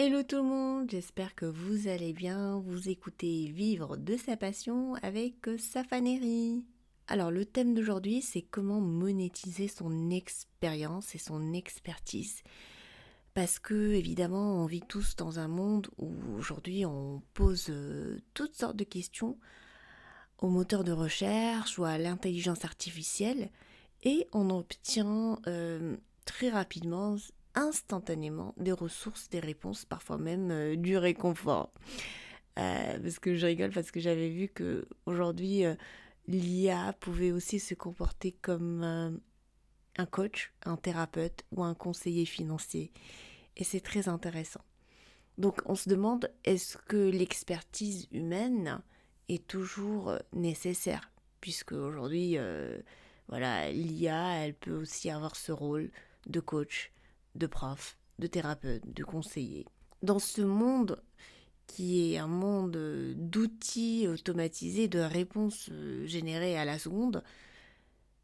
Hello tout le monde, j'espère que vous allez bien, vous écoutez Vivre de sa passion avec Safanéry. Alors le thème d'aujourd'hui c'est comment monétiser son expérience et son expertise. Parce que évidemment on vit tous dans un monde où aujourd'hui on pose toutes sortes de questions aux moteurs de recherche ou à l'intelligence artificielle et on obtient très rapidement, instantanément, des ressources, des réponses, parfois même du réconfort. Parce que je rigole parce que j'avais vu que aujourd'hui l'IA pouvait aussi se comporter comme un coach, un thérapeute ou un conseiller financier. Et c'est très intéressant. Donc on se demande, est-ce que l'expertise humaine est toujours nécessaire? Puisque aujourd'hui, voilà, l'IA, elle peut aussi avoir ce rôle de coach, de prof, de thérapeute, de conseiller. Dans ce monde qui est un monde d'outils automatisés, de réponses générées à la seconde,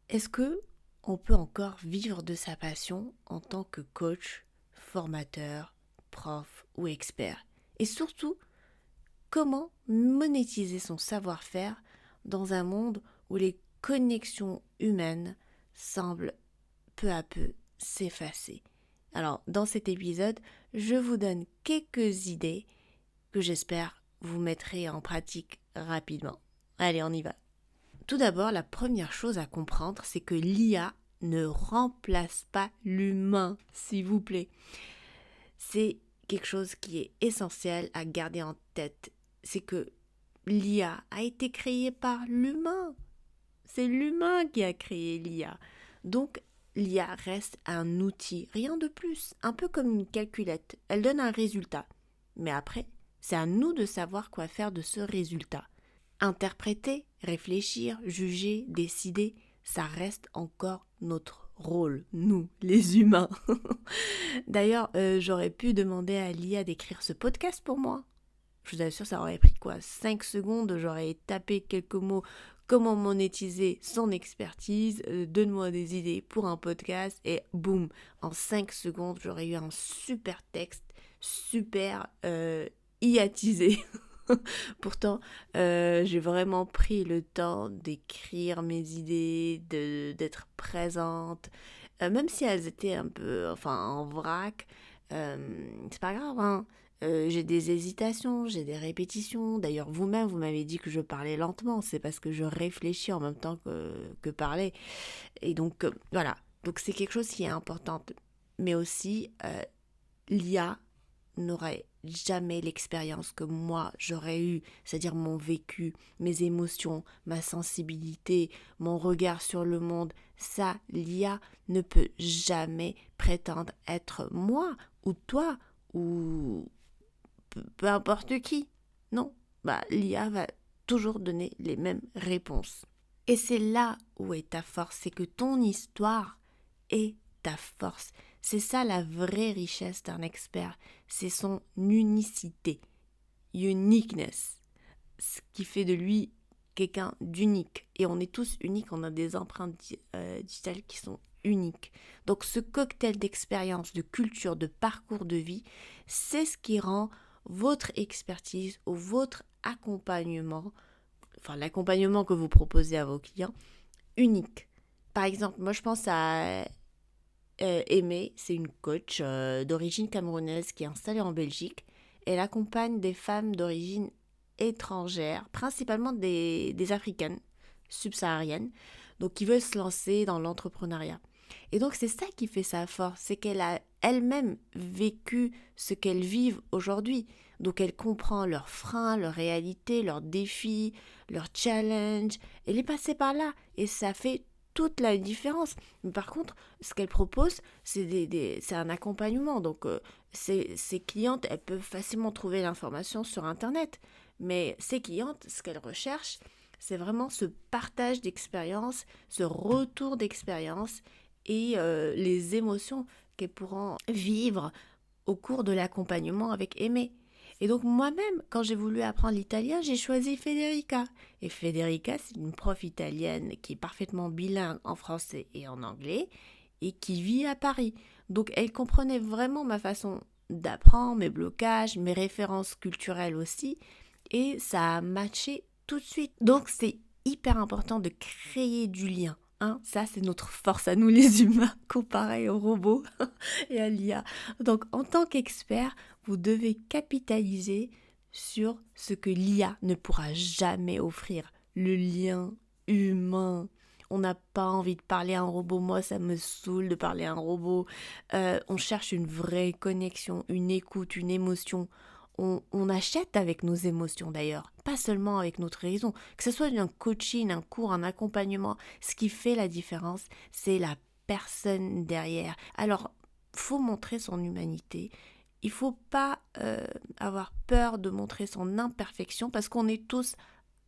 est-ce que on peut encore vivre de sa passion en tant que coach, formateur, prof ou expert? Et surtout, comment monétiser son savoir-faire dans un monde où les connexions humaines semblent peu à peu s'effacer? Alors, dans cet épisode, je vous donne quelques idées que j'espère vous mettrez en pratique rapidement. Allez, on y va. Tout d'abord, la première chose à comprendre, c'est que l'IA ne remplace pas l'humain, s'il vous plaît. C'est quelque chose qui est essentiel à garder en tête. C'est que l'IA a été créée par l'humain. C'est l'humain qui a créé l'IA. Donc, l'IA reste un outil, rien de plus. Un peu comme une calculette. Elle donne un résultat. Mais après, c'est à nous de savoir quoi faire de ce résultat. Interpréter, réfléchir, juger, décider, ça reste encore notre rôle, nous, les humains. D'ailleurs, j'aurais pu demander à l'IA d'écrire ce podcast pour moi. Je vous assure, ça aurait pris quoi 5 secondes, j'aurais tapé quelques mots, comment monétiser son expertise, donne-moi des idées pour un podcast, et boum, en 5 secondes, j'aurais eu un super texte, super iatisé. Pourtant, j'ai vraiment pris le temps d'écrire mes idées, d'être présente, même si elles étaient un peu, en vrac. C'est pas grave, hein. J'ai des hésitations, j'ai des répétitions. D'ailleurs, vous-même, vous m'avez dit que je parlais lentement. C'est parce que je réfléchis en même temps que parler. Et donc, voilà. Donc, c'est quelque chose qui est important. Mais aussi, l'IA n'aurait jamais l'expérience que moi j'aurais eue, c'est-à-dire mon vécu, mes émotions, ma sensibilité, mon regard sur le monde. Ça, l'IA ne peut jamais prétendre être moi ou toi ou peu importe qui. Non, l'IA va toujours donner les mêmes réponses. Et c'est là où est ta force, c'est que ton histoire est ta force. C'est ça la vraie richesse d'un expert, c'est son unicité, uniqueness, ce qui fait de lui quelqu'un d'unique. Et on est tous uniques, on a des empreintes digitales qui sont uniques. Donc ce cocktail d'expérience, de culture, de parcours de vie, c'est ce qui rend votre expertise ou votre accompagnement, l'accompagnement que vous proposez à vos clients, unique. Par exemple, moi je pense à Aimée, c'est une coach d'origine camerounaise qui est installée en Belgique. Elle accompagne des femmes d'origine étrangère, principalement des africaines subsahariennes, donc qui veulent se lancer dans l'entrepreneuriat. Et donc c'est ça qui fait sa force, c'est qu'elle a elle-même vécu ce qu'elles vivent aujourd'hui. Donc elle comprend leurs freins, leurs réalités, leurs défis, leurs challenges. Elle est passée par là et ça fait toute la différence. Mais par contre, ce qu'elle propose, c'est un accompagnement. Donc ses clientes, elles peuvent facilement trouver l'information sur Internet. Mais ces clientes, ce qu'elles recherchent, c'est vraiment ce partage d'expérience, ce retour d'expérience et les émotions qu'elles pourront vivre au cours de l'accompagnement avec Aimée. Et donc moi-même, quand j'ai voulu apprendre l'italien, j'ai choisi Federica. Et Federica, c'est une prof italienne qui est parfaitement bilingue en français et en anglais et qui vit à Paris. Donc elle comprenait vraiment ma façon d'apprendre, mes blocages, mes références culturelles aussi. Et ça a matché tout de suite. Donc c'est hyper important de créer du lien. Hein, ça, c'est notre force à nous les humains, comparé aux robots et à l'IA. Donc, en tant qu'expert, vous devez capitaliser sur ce que l'IA ne pourra jamais offrir. Le lien humain. On n'a pas envie de parler à un robot. Moi, ça me saoule de parler à un robot. On cherche une vraie connexion, une écoute, une émotion. On achète avec nos émotions d'ailleurs, pas seulement avec notre raison. Que ce soit un coaching, un cours, un accompagnement, ce qui fait la différence, c'est la personne derrière. Alors, faut montrer son humanité. Il faut pas avoir peur de montrer son imperfection parce qu'on est tous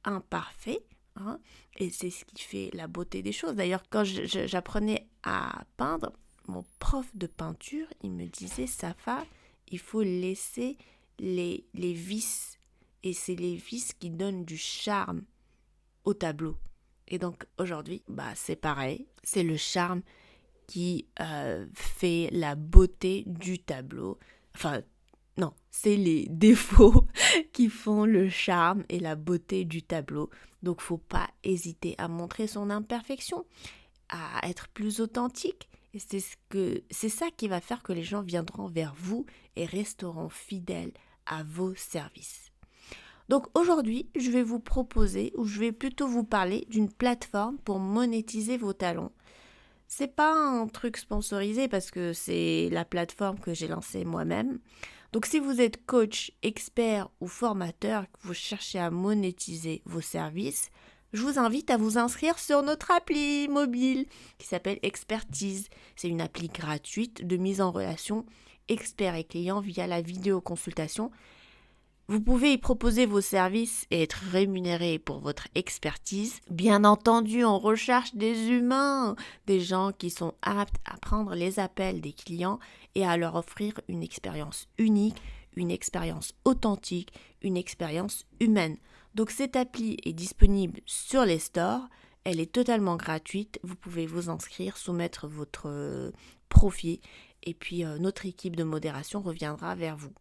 imparfaits. Hein, et c'est ce qui fait la beauté des choses. D'ailleurs, quand j'apprenais à peindre, mon prof de peinture, il me disait, Safa, il faut laisser les vices, et c'est les vices qui donnent du charme au tableau. Et donc aujourd'hui, c'est pareil, c'est le charme qui fait la beauté du tableau. Enfin, non, c'est les défauts qui font le charme et la beauté du tableau. Donc faut pas hésiter à montrer son imperfection, à être plus authentique. Et c'est ça qui va faire que les gens viendront vers vous et resteront fidèles à vos services. Donc aujourd'hui, je vais vous proposer, ou je vais plutôt vous parler d'une plateforme pour monétiser vos talents. C'est pas un truc sponsorisé parce que c'est la plateforme que j'ai lancée moi-même. Donc si vous êtes coach, expert ou formateur, que vous cherchez à monétiser vos services, je vous invite à vous inscrire sur notre appli mobile qui s'appelle Expertise. C'est une appli gratuite de mise en relation expert et client via la vidéoconsultation. Vous pouvez y proposer vos services et être rémunéré pour votre expertise. Bien entendu, on recherche des humains, des gens qui sont aptes à prendre les appels des clients et à leur offrir une expérience unique, une expérience authentique, une expérience humaine. Donc cette appli est disponible sur les stores, elle est totalement gratuite, vous pouvez vous inscrire, soumettre votre profil et puis notre équipe de modération reviendra vers vous.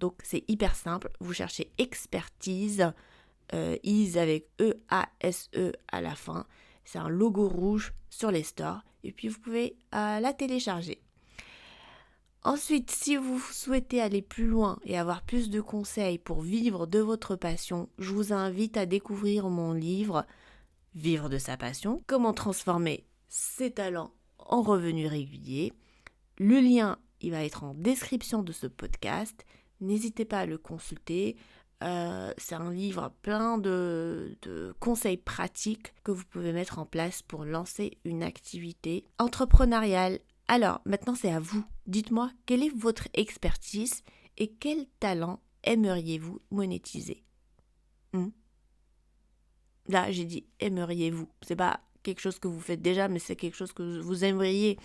Donc c'est hyper simple, vous cherchez expertise, is avec E-A-S-E à la fin, c'est un logo rouge sur les stores et puis vous pouvez la télécharger. Ensuite, si vous souhaitez aller plus loin et avoir plus de conseils pour vivre de votre passion, je vous invite à découvrir mon livre « Vivre de sa passion », comment transformer ses talents en revenus réguliers. Le lien, il va être en description de ce podcast. N'hésitez pas à le consulter. C'est un livre plein de conseils pratiques que vous pouvez mettre en place pour lancer une activité entrepreneuriale. Alors, maintenant c'est à vous. Dites-moi, quelle est votre expertise et quel talent aimeriez-vous monétiser? Là, j'ai dit aimeriez-vous. C'est pas quelque chose que vous faites déjà, mais c'est quelque chose que vous aimeriez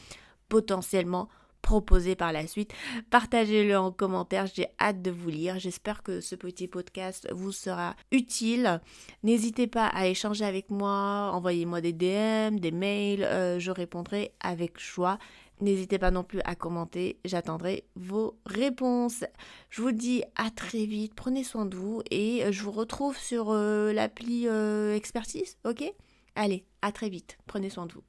potentiellement proposer par la suite. Partagez-le en commentaire, j'ai hâte de vous lire. J'espère que ce petit podcast vous sera utile. N'hésitez pas à échanger avec moi, envoyez-moi des DM, des mails, je répondrai avec joie. N'hésitez pas non plus à commenter, j'attendrai vos réponses. Je vous dis à très vite, prenez soin de vous et je vous retrouve sur l'appli Expertise, ok? Allez, à très vite, prenez soin de vous.